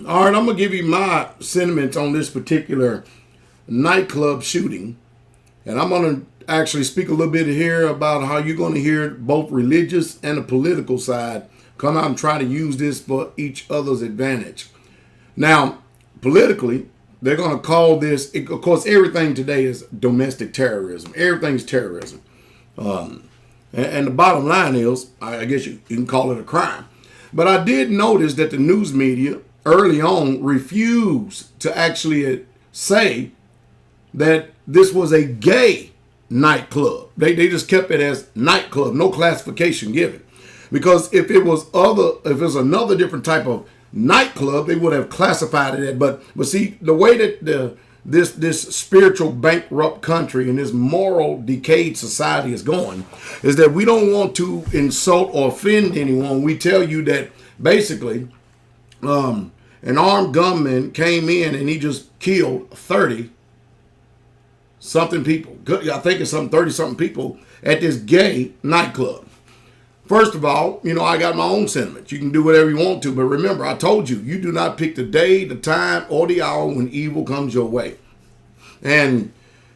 All right, I'm going to give you my sentiments on this particular nightclub shooting. And I'm going to actually speak a little bit here about how you're going to hear both religious and the political side come out and try to use this for each other's advantage. Now, politically, they're going to call this, of course, everything today is domestic terrorism. Everything's terrorism. And the bottom line is, I guess you can call it a crime. But I did notice that the news media early on refused to actually say that this was a gay nightclub. They just kept it as nightclub, no classification given. Because if it was another different type of nightclub, they would have classified it. But see, the way that this spiritual bankrupt country and this moral decayed society is going is that we don't want to insult or offend anyone. We tell you that basically an armed gunman came in and he just killed 30 something people. I think it's some 30 something people at this gay nightclub. First of all, I got my own sentiments. You can do whatever you want to, but remember, I told you, you do not pick the day, the time, or the hour when evil comes your way. And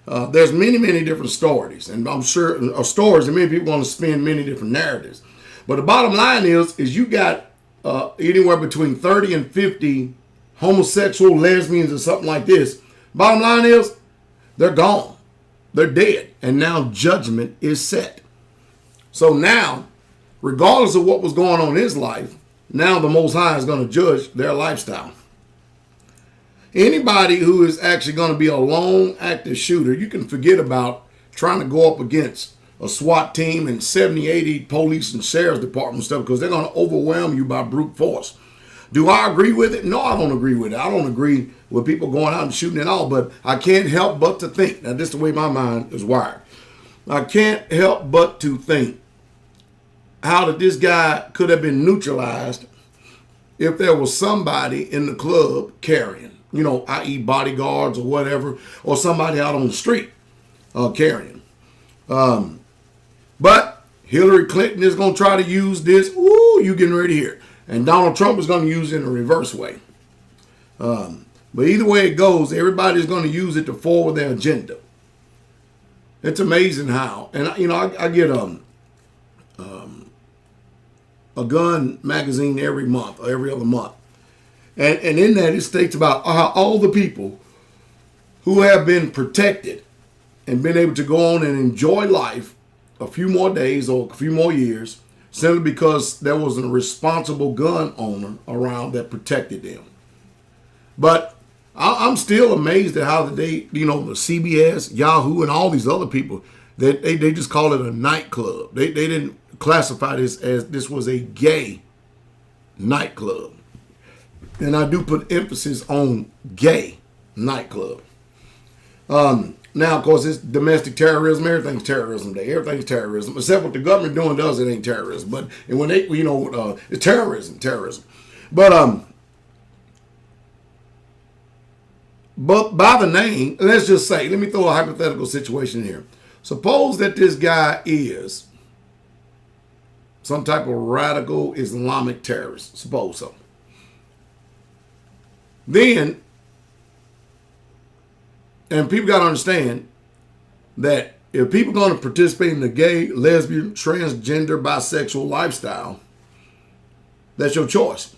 there's many, many different stories, and I'm sure stories, and many people want to spin many different narratives. But the bottom line is you got anywhere between 30 and 50 homosexual, lesbians, or something like this. Bottom line is they're gone. They're dead. And now judgment is set. So now, regardless of what was going on in his life, now the Most High is going to judge their lifestyle. Anybody who is actually going to be a lone active shooter, you can forget about trying to go up against a SWAT team and 70, 80 police and sheriff's department stuff, because they're going to overwhelm you by brute force. Do I agree with it? No, I don't agree with it. I don't agree with people going out and shooting and all, but I can't help but to think. Now, this is the way my mind is wired. I can't help but to think how that this guy could have been neutralized if there was somebody in the club carrying, i.e. bodyguards or whatever, or somebody out on the street carrying. But Hillary Clinton is going to try to use this. Ooh, you getting ready here. And Donald Trump is going to use it in a reverse way. But either way it goes, everybody's going to use it to forward their agenda. It's amazing how. And, I get a gun magazine every month or every other month. And in that it states about how all the people who have been protected and been able to go on and enjoy life a few more days or a few more years simply because there was a responsible gun owner around that protected them. But I'm still amazed at how the CBS, Yahoo, and all these other people, that they just call it a nightclub. They didn't classify this as this was a gay nightclub. And I do put emphasis on gay nightclub. Now, of course, it's domestic terrorism. Everything's terrorism today. Everything's terrorism. Except what the government doing does, it ain't terrorism. But and when they, it's terrorism. But by the name, let's just say, let me throw a hypothetical situation here. Suppose that this guy is some type of radical Islamic terrorist. Suppose so. Then, and people got to understand that if people are going to participate in the gay, lesbian, transgender, bisexual lifestyle, that's your choice.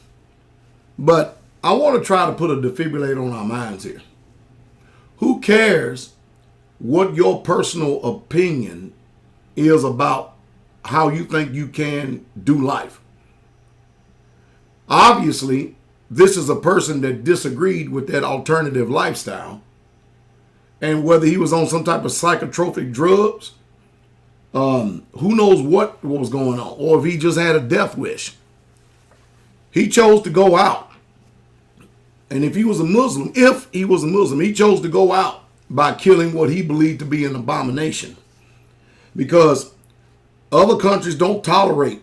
But I want to try to put a defibrillator on our minds here. Who cares what your personal opinion is about how you think you can do life? Obviously, this is a person that disagreed with that alternative lifestyle. And whether he was on some type of psychotropic drugs, who knows what was going on, or if he just had a death wish. He chose to go out. And if he was a Muslim, he chose to go out by killing what he believed to be an abomination. Because other countries don't tolerate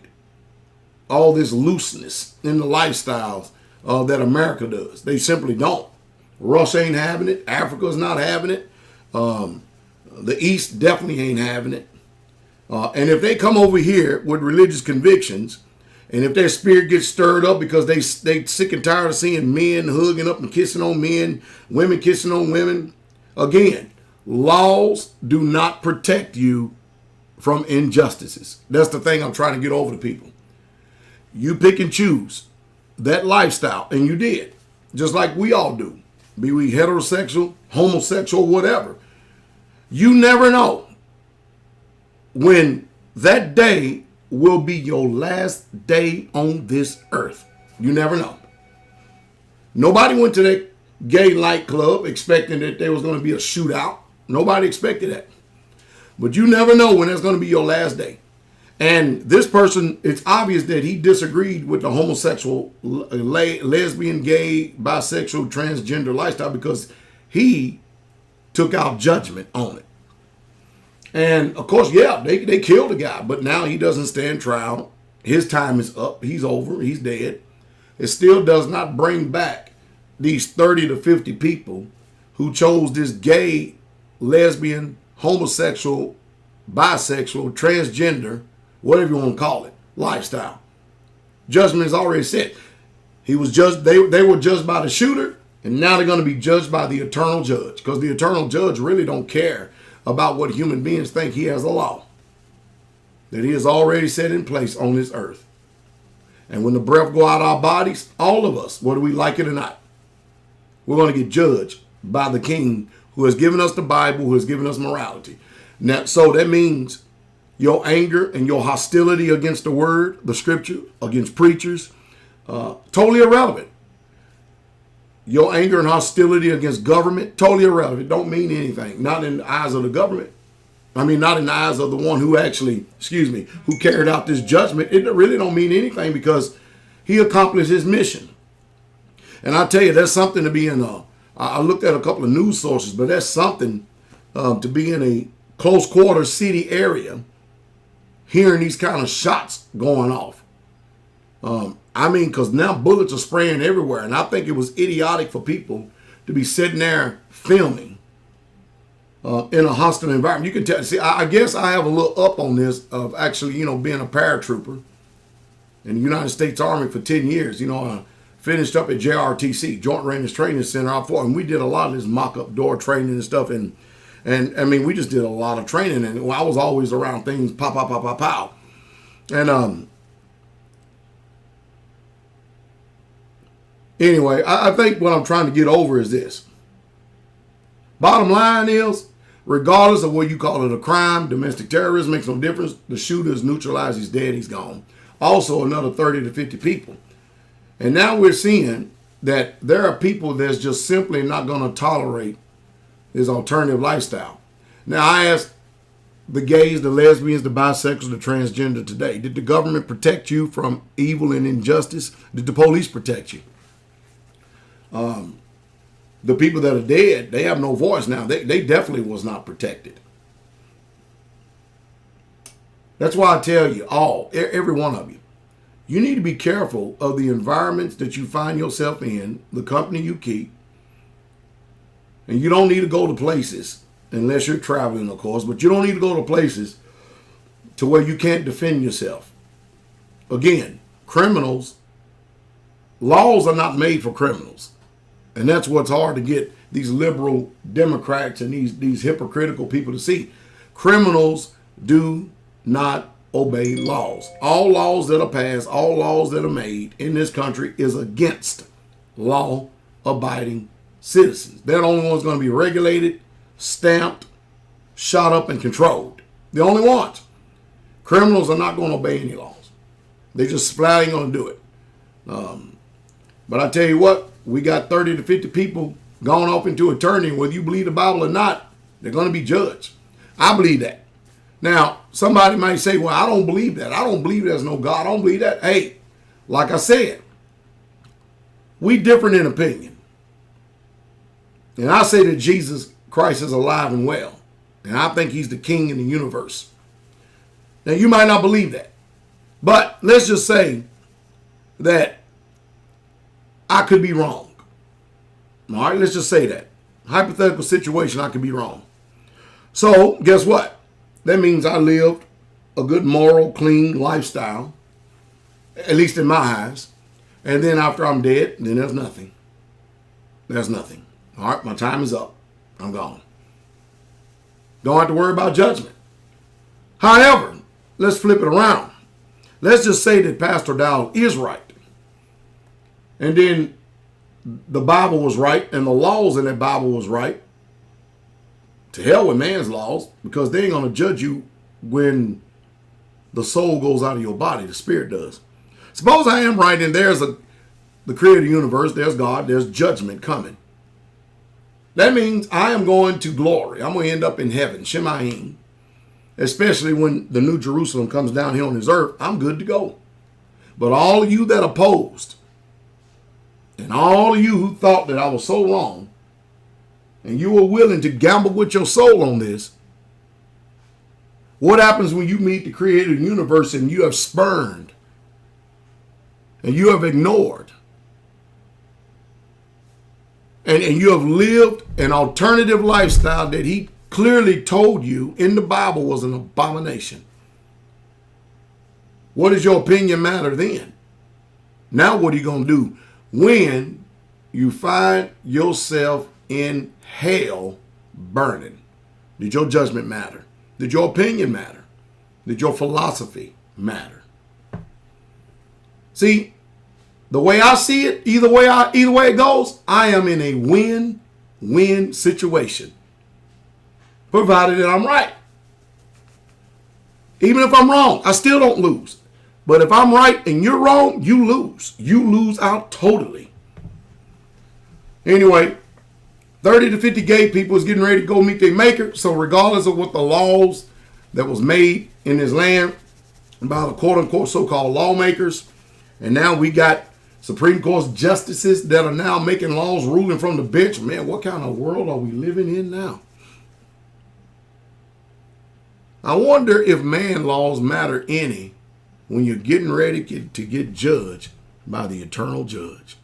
all this looseness in the lifestyles that America does. They simply don't. Russia ain't having it. Africa's not having it. The East definitely ain't having it. And if they come over here with religious convictions And if their spirit gets stirred up because they sick and tired of seeing men hugging up and kissing on men, women kissing on women, again, laws do not protect you from injustices. That's the thing I'm trying to get over to people. You pick and choose that lifestyle, and you did, just like we all do. Be we heterosexual, homosexual, whatever. You never know when that day will be your last day on this earth. You never know. Nobody went to that gay nightclub expecting that there was going to be a shootout. Nobody expected that. But you never know when that's going to be your last day. And this person, it's obvious that he disagreed with the homosexual, lesbian, gay, bisexual, transgender lifestyle because he took out judgment on it. And of course, yeah, they killed the guy, but now he doesn't stand trial. His time is up. He's over. He's dead. It still does not bring back these 30 to 50 people who chose this gay, lesbian, homosexual, bisexual, transgender, whatever you want to call it, lifestyle. Judgment is already set. He was judged. They were judged by the shooter, and now they're going to be judged by the eternal judge, because the eternal judge really don't care about what human beings think. He has a law that he has already set in place on this earth. And when the breath go out of our bodies, all of us, whether we like it or not, we're going to get judged by the King who has given us the Bible, who has given us morality. Now, so that means your anger and your hostility against the word, the scripture, against preachers, totally irrelevant. Your anger and hostility against government, totally irrelevant. Don't mean anything. Not in the eyes of the government. I mean, not in the eyes of the one who actually, who carried out this judgment. It really don't mean anything because he accomplished his mission. And I tell you, that's something to be in. I looked at a couple of news sources, but that's something to be in a close quarter city area, hearing these kind of shots going off. I mean, because now bullets are spraying everywhere. And I think it was idiotic for people to be sitting there filming in a hostile environment. You can tell. See, I guess I have a little up on this of actually, being a paratrooper in the United States Army for 10 years. I finished up at JRTC, Joint Readiness Training Center, and we did a lot of this mock-up door training and stuff. And I mean, we just did a lot of training. And I was always around things, pow, pow, pow, pow, pow. And anyway, I think what I'm trying to get over is this. Bottom line is, regardless of what you call it, a crime, domestic terrorism, makes no difference. The shooter is neutralized. He's dead. He's gone. Also, another 30 to 50 people. And now we're seeing that there are people that's just simply not going to tolerate this alternative lifestyle. Now, I ask the gays, the lesbians, the bisexuals, the transgender today, did the government protect you from evil and injustice? Did the police protect you? The people that are dead, they have no voice now. They definitely was not protected. That's why I tell you all, every one of you, you need to be careful of the environments that you find yourself in, the company you keep. And you don't need to go to places, unless you're traveling, of course, but you don't need to go to places to where you can't defend yourself. Again, criminals, laws are not made for criminals. And that's what's hard to get these liberal Democrats and these hypocritical people to see. Criminals do not obey laws. All laws that are passed, all laws that are made in this country is against law-abiding citizens. They're the only ones going to be regulated, stamped, shot up, and controlled. The only ones. Criminals are not going to obey any laws. They just flat ain't going to do it. But I tell you what, we got 30 to 50 people gone off into eternity. Whether you believe the Bible or not, they're going to be judged. I believe that. Now, somebody might say, well, I don't believe that. I don't believe there's no God. I don't believe that. Hey, like I said, we different in opinion. And I say that Jesus Christ is alive and well. And I think he's the king in the universe. Now, you might not believe that. But let's just say that I could be wrong. All right, let's just say that. Hypothetical situation, I could be wrong. So, guess what? That means I lived a good moral, clean lifestyle. at least in my eyes. And then after I'm dead, then there's nothing. There's nothing. All right, my time is up. I'm gone. Don't have to worry about judgment. However, let's flip it around. Let's just say that Pastor Dow is right. And then the Bible was right and the laws in that Bible was right. To hell with man's laws, because they ain't going to judge you when the soul goes out of your body. The spirit does. Suppose I am right and there's the creator of the universe, there's God, there's judgment coming. That means I am going to glory. I'm going to end up in heaven, Shemayim. Especially when the New Jerusalem comes down here on this earth, I'm good to go. But all of you that opposed, and all of you who thought that I was so wrong, and you were willing to gamble with your soul on this, what happens when you meet the creator of the universe and you have spurned and you have ignored and you have lived an alternative lifestyle that he clearly told you in the Bible was an abomination? What does your opinion matter then? Now what are you going to do when you find yourself in hell burning? Did your judgment matter? Did your opinion matter? Did your philosophy matter? See, the way I see it, either way it goes, I am in a win-win situation. Provided that I'm right. Even if I'm wrong, I still don't lose. But if I'm right and you're wrong, you lose. You lose out totally. Anyway, 30 to 50 gay people is getting ready to go meet their maker. So regardless of what the laws that was made in this land by the quote-unquote so-called lawmakers, and now we got Supreme Court justices that are now making laws ruling from the bench. Man, what kind of world are we living in now? I wonder if man laws matter any when you're getting ready to get judged by the eternal judge.